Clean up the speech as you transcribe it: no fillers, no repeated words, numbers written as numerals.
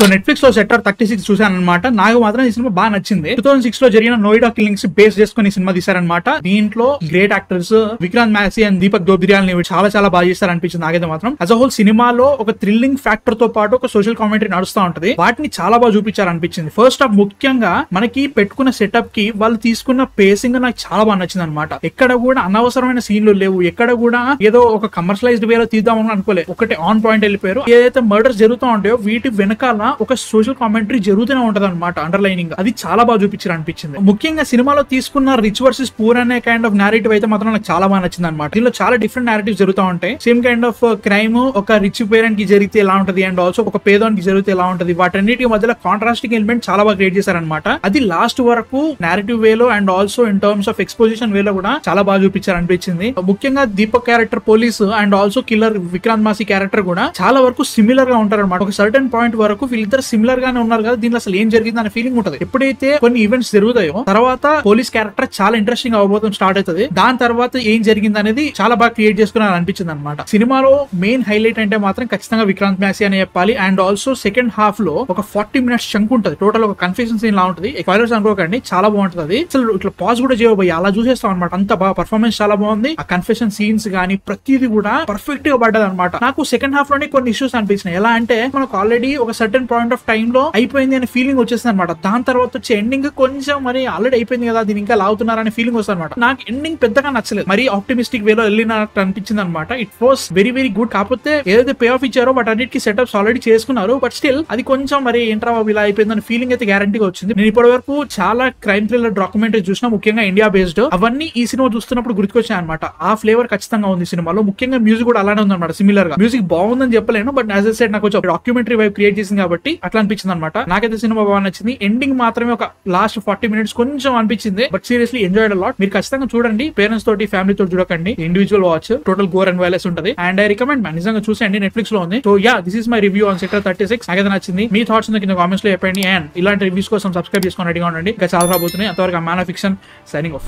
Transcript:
So Netflix లో sector 36 చూసాను అనమాట. నాకు మాత్రం ఈ సినిమా బాగా నచ్చింది. 2006 లో జరిగిన నోయిడా కిల్లింగ్స్ బేస్ చేసుకుని ఈ సినిమా తీశారనమాట. దీంట్లో great actors Vikrant Massey and Deepak దోబ్రియాల్ని చాలా చాలా బాగా చేస్తారు అనిపించింది నాకైతే మాత్రం. యాజ్ అ హోల్ సినిమాలో ఒక థ్రిల్లింగ్ ఫ్యాక్టర్ తో పాటు ఒక సోషల్ కామెంటరీ నడుస్తూ ఉంటది. వాటిని చాలా బాగా చూపించారు అనిపించింది. ఫస్ట్ హాఫ్ ముఖ్యంగా మనకి పెట్టుకున్న సెటప్ కి వాళ్ళు తీసుకున్న పేసింగ్ నాకు చాలా బాగా నచ్చింది అనమాట. ఎక్కడ కూడా అనవసరమైన సీన్లు లేవు. ఎక్కడ కూడా ఏదో ఒక కమర్షియలైజ్డ్ వేలో తీద్దామని అనుకోలేదు. ఒకటి ఆన్ పాయింట్ వెళ్ళిపోయారు. ఏదైతే మర్డర్స్ జరుగుతూ ఉంటాయో వీటి వెనకాల ఒక సోషల్ కామెంటరీ జరుగుతూనే ఉంటది అనమాట. అండర్లైనింగ్ అది చాలా బాగా చూపించారు అనిపించింది. ముఖ్యంగా సినిమాలో తీసుకున్న రిచ్ వర్సెస్ పూర్ అనే కైండ్ ఆఫ్ నారేటివ్ అయితే మాత్రం నాకు చాలా బాగా నచ్చింది అనమాట. దీనిలో చాలా డిఫరెంట్ నారేటివ్స్ జరుగుతూ ఉంటాయి. సేమ్ కైండ్ ఆఫ్ క్రైమ్ ఒక రిచ్ పేరెంట్ కి జరిగితే ఎలా ఉంటది అండ్ ఆల్సో ఒక పేదోనికి జరిగితే ఎలా ఉంటది, వాటన్నిటి మధ్యలో కాంట్రాస్టింగ్ ఎలిమెంట్ చాలా బాగా క్రియేట్ చేశారనమాట. అది లాస్ట్ వరకు నారేటివ్ వేలో and also in terms of exposition వేలో కూడా చాలా బాగా చూపించారు అనిపించింది. ముఖ్యంగా Deepak character police and also killer Vikrant Masih character కూడా చాలా వరకు సిమిలర్ గా ఉంటారు అనమాట. ఒక సర్టన్ పాయింట్ వరకు వీళ్ళిద్దరు సిమిలర్ గానే ఉన్నారు కదా, దీనిలో అసలు ఏం జరిగింది అనే ఫీలింగ్ ఉంటుంది. ఎప్పుడైతే కొన్ని ఈవెంట్స్ జరుగుతాయో తర్వాత పోలీస్ క్యారెక్టర్ చాలా ఇంట్రెస్టింగ్ అవబోతం స్టార్ట్ అవుతుంది. దాని తర్వాత ఏం జరిగింది అనేది చాలా బాగా క్రియేట్ చేసుకున్నారు అనిపించింది అనమాట. సినిమాలో మెయిన్ హైలైట్ అంటే మాత్రం ఖచ్చితంగా విక్రాంత్ మ్యాసీ అని చెప్పాలి. అండ్ ఆల్సో సెకండ్ హాఫ్ లో ఒక 40 minutes చంక్ ఉంటుంది. టోటల్ ఒక కన్ఫ్యూజన్ సీన్ లా ఉంటుంది. స్పాయిలర్స్ అనుకోకండి, చాలా బాగుంటుంది. అది అసలు ఇట్లా పాజ్ కూడా చేయబోయి అలా చూసేస్తాం అనమాట. అంత బాగా పర్ఫార్మెన్స్ చాలా బాగుంది. ఆ కన్ఫెషన్ సీన్స్ గానీ ప్రతిదీ కూడా పర్ఫెక్ట్ గా పడ్డది అనమాట. నాకు సెకండ్ హాఫ్ లోనే కొన్ని ఇష్యూస్ అనిపించినాయి. ఎలా అంటే మనకు ఆల్రెడీ ఒక సర్టన్ పాయింట్ ఆఫ్ టైమ్ లో అయిపోయింది అనే ఫీలింగ్ వచ్చేస్తుంది అనమాట. దాని తర్వాత వచ్చే ఎండింగ్ కొంచెం మరి ఆల్రెడీ అయిపోయింది కదా, దీని ఇంకా లాగుతున్నారనే ఫీలింగ్ వస్తుంది అనమాట. నాకు ఎండింగ్ పెద్దగా నచ్చలేదు. మరి ఆప్టిమిస్టిక్ వేలో వెళ్ళినట్టు అనిపించింది అనమాట. It was very very good. కాకపోతే ఏదైతే పే ఆఫ్ ఇచ్చారో బట్ అన్నిటికీ సెటప్స్ ఆల్రెడీ చేసుకున్నారు. బట్ స్టిల్ అది కొంచెం మరి ఇంట్రా ఇలా అయిపోయిందని ఫీలింగ్ అయితే గ్యారంటీగా వచ్చింది. నేను ఇప్పటి వరకు చాలా క్రైమ్ థ్రిల్లర్ డాక్యుమెంటరీ చూసినా, ముఖ్యంగా ఇండియా బేస్డ్, అవన్నీ ఈ సినిమా చూస్తున్నప్పుడు గుర్తుకొచ్చాయి అనమాట. ఆ ఫ్లేవర్ ఖచ్చితంగా ఉంది సినిమాలో. ముఖ్యంగా మ్యూజిక్ కూడా అలానే ఉంది అనమాట. సిమిలర్ గా మ్యూజిక్ బాగుందని చెప్పలేను, బట్ యాజ్ ఐ సెడ్ నాకు కొంచెం డాక్యుమెంటరీ వైబ్ క్రియేట్ చేసింది కాబట్టి అట్లా అనిపించింది అనమాట. నాకైతే సినిమా బాగా నచ్చింది. ఎండింగ్ మాత్రమే ఒక లాస్ట్ 40 minutes కొంచెం అనిపించింది, బట్ సీరియస్లీ ఎంజాయ్డ్ లాట్. మీరు ఖచ్చితంగా చూడండి. పేరెంట్స్ తోటి ఫ్యామిలీ తోటి చూడకండి. Individual watch. Total gore and violence ఉంటుంది. అండ్ ఐ రికమెండ్ నిజంగా చూసండి. నెట్ఫ్లిక్స్ లో ఉంది. So yeah, this is my review on sector 36. నాకైతే నచ్చింది. మీ థాట్స్ కింద కామెంట్స్ లో చెప్పండి. అండ్ ఇలాంటి రివ్యూస్ కోసం సబ్స్క్రైబ్ చేసుకొని రెడీగా ఉండండి. ఇంకా చాలా రాబోతున్నాయి. అంతవరకు man of fiction signing off.